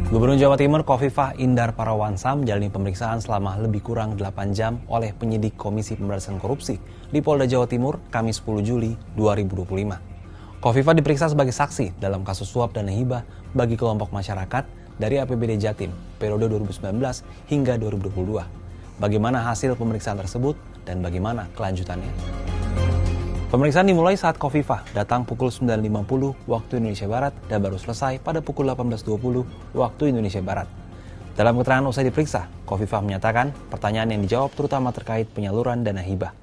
Gubernur Jawa Timur Khofifah Indar Parawansa menjalani pemeriksaan selama lebih kurang 8 jam oleh penyidik Komisi Pemberantasan Korupsi di Polda Jawa Timur Kamis 10 Juli 2025. Khofifah diperiksa sebagai saksi dalam kasus suap dana hibah bagi kelompok masyarakat dari APBD Jatim periode 2019 hingga 2022. Bagaimana hasil pemeriksaan tersebut dan bagaimana kelanjutannya? Pemeriksaan dimulai saat Khofifah datang pukul 9.50 waktu Indonesia Barat dan baru selesai pada pukul 18.20 waktu Indonesia Barat. Dalam keterangan usai diperiksa, Khofifah menyatakan pertanyaan yang dijawab terutama terkait penyaluran dana hibah.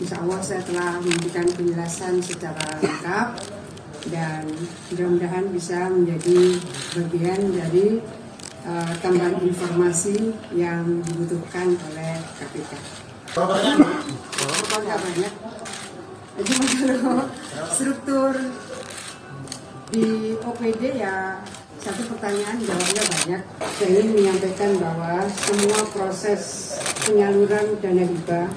Insya Allah saya telah memberikan penjelasan secara lengkap dan mudah-mudahan bisa menjadi bagian dari tambahan informasi yang dibutuhkan oleh KPK. Nggak banyak. Jadi kalau struktur di OPD ya satu pertanyaan jawabnya banyak. Saya ingin menyampaikan bahwa semua proses penyaluran dana hibah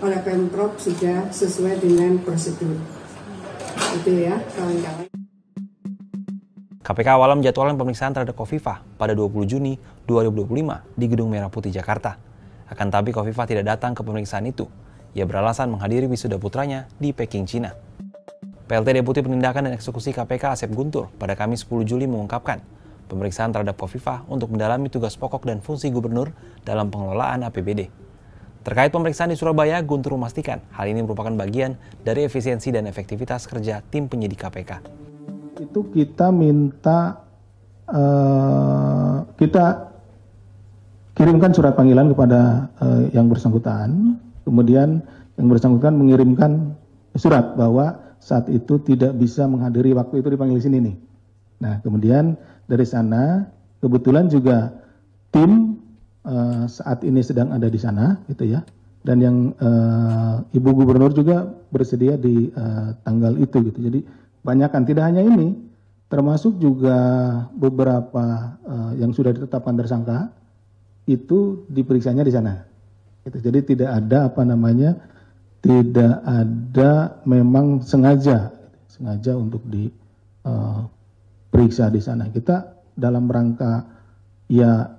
oleh Pemprov sudah sesuai dengan prosedur. Itu ya kawan-kawan. KPK awalnya menjadwalkan pemeriksaan terhadap Khofifah pada 20 Juni 2025 di Gedung Merah Putih Jakarta. Akan tapi Khofifah tidak datang ke pemeriksaan itu. Ia beralasan menghadiri wisuda putranya di Peking, Cina. PLT Deputi Penindakan dan Eksekusi KPK Asep Guntur pada Kamis 10 Juli mengungkapkan pemeriksaan terhadap Khofifah untuk mendalami tugas pokok dan fungsi gubernur dalam pengelolaan APBD. Terkait pemeriksaan di Surabaya, Guntur memastikan hal ini merupakan bagian dari efisiensi dan efektivitas kerja tim penyidik KPK. Itu kita minta, kita kirimkan surat panggilan kepada yang bersangkutan. Kemudian yang bersangkutan mengirimkan surat bahwa saat itu tidak bisa menghadiri waktu itu dipanggil sini nih. Nah kemudian dari sana kebetulan juga tim saat ini sedang ada di sana gitu ya. Dan yang Ibu Gubernur juga bersedia di tanggal itu gitu. Jadi banyakkan tidak hanya ini, termasuk juga beberapa yang sudah ditetapkan tersangka itu diperiksanya di sana. Jadi tidak ada tidak ada memang sengaja untuk diperiksa di sana. Kita dalam rangka ya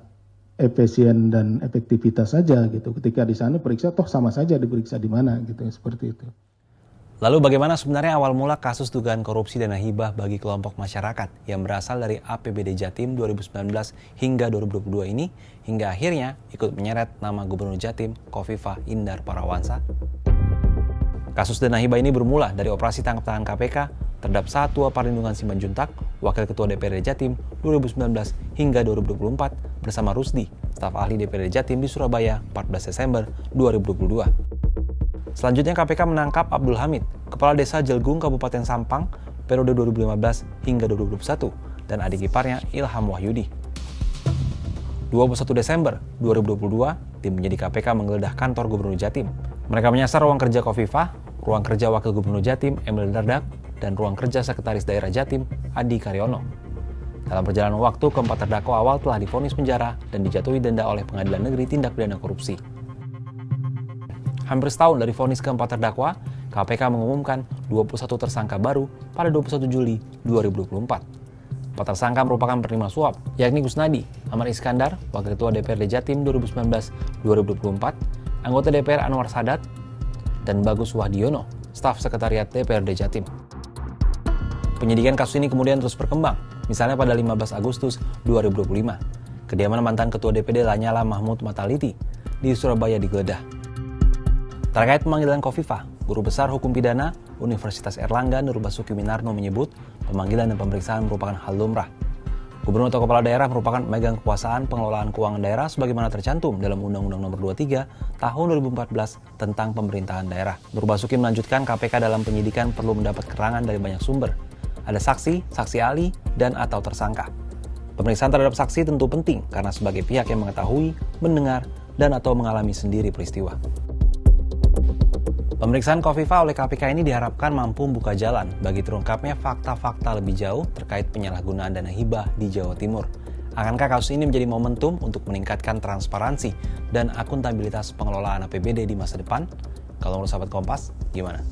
efisien dan efektivitas saja gitu. Ketika di sana periksa toh sama saja diperiksa di mana gitu seperti itu. Lalu bagaimana sebenarnya awal mula kasus dugaan korupsi dana hibah bagi kelompok masyarakat yang berasal dari APBD Jatim 2019 hingga 2022 ini, hingga akhirnya ikut menyeret nama Gubernur Jatim Khofifah Indar Parawansa? Kasus dana hibah ini bermula dari operasi tangkap tangan KPK terhadap Satwa Perlindungan Simanjuntak, Wakil Ketua DPRD Jatim 2019 hingga 2024 bersama Rusdi, staf ahli DPRD Jatim di Surabaya 14 Desember 2022. Selanjutnya KPK menangkap Abdul Hamid, Kepala Desa Jelgung Kabupaten Sampang periode 2015 hingga 2021 dan adik iparnya Ilham Wahyudi. 21 Desember 2022, tim penyidik KPK menggeledah kantor Gubernur Jatim. Mereka menyasar ruang kerja Khofifah, ruang kerja Wakil Gubernur Jatim Emil Dardak, dan ruang kerja Sekretaris Daerah Jatim Adi Karyono. Dalam perjalanan waktu, keempat terdakwa awal telah divonis penjara dan dijatuhi denda oleh Pengadilan Negeri Tindak Pidana Korupsi. Hampir setahun dari vonis keempat terdakwa, KPK mengumumkan 21 tersangka baru pada 21 Juli 2024. 4 tersangka merupakan penerima suap, yakni Kusnadi, Amar Iskandar, Wakil Ketua DPRD Jatim 2019-2024, anggota DPR Anwar Sadat, dan Bagus Wahdiono, staf sekretariat DPRD Jatim. Penyidikan kasus ini kemudian terus berkembang, misalnya pada 15 Agustus 2025, kediaman mantan Ketua DPD Lanyala Mahmud Mataliti di Surabaya digeledah. Terkait pemanggilan Khofifah, Guru Besar Hukum Pidana Universitas Erlangga Nurbasuki Winarno menyebut pemanggilan dan pemeriksaan merupakan hal lumrah. Gubernur atau kepala daerah merupakan pemegang kekuasaan pengelolaan keuangan daerah sebagaimana tercantum dalam Undang-Undang Nomor 23 Tahun 2014 tentang pemerintahan daerah. Nurbasuki melanjutkan KPK dalam penyidikan perlu mendapat keterangan dari banyak sumber. Ada saksi, saksi ahli, dan atau tersangka. Pemeriksaan terhadap saksi tentu penting karena sebagai pihak yang mengetahui, mendengar, dan atau mengalami sendiri peristiwa. Pemeriksaan Khofifah oleh KPK ini diharapkan mampu membuka jalan bagi terungkapnya fakta-fakta lebih jauh terkait penyalahgunaan dana hibah di Jawa Timur. Akankah kasus ini menjadi momentum untuk meningkatkan transparansi dan akuntabilitas pengelolaan APBD di masa depan? Kalau menurut sahabat Kompas, gimana?